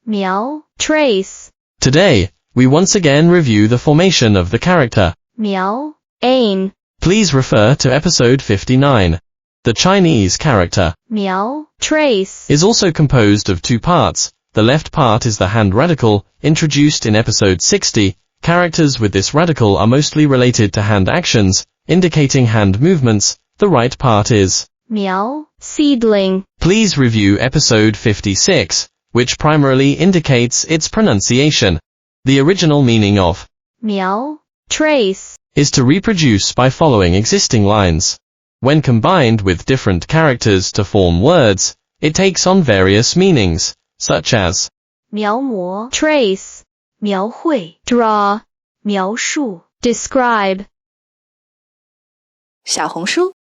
描trace. Today, we once again review the formation of the character 描 ain. Please refer to episode 59. The Chinese character 描 trace. is also composed of two parts. The left part is the hand radical, introduced in episode 60. Characters with this radical are mostly related to hand actions, indicating hand movements. The right part is 描 seedling. Please review episode 56, which primarily indicates its pronunciation. The original meaning of 描 trace. is to reproduce by following existing lines. When combined with different characters to form words, it takes on various meanings, such as 描摹 trace. 描绘 draw. 描述 describe. 小红书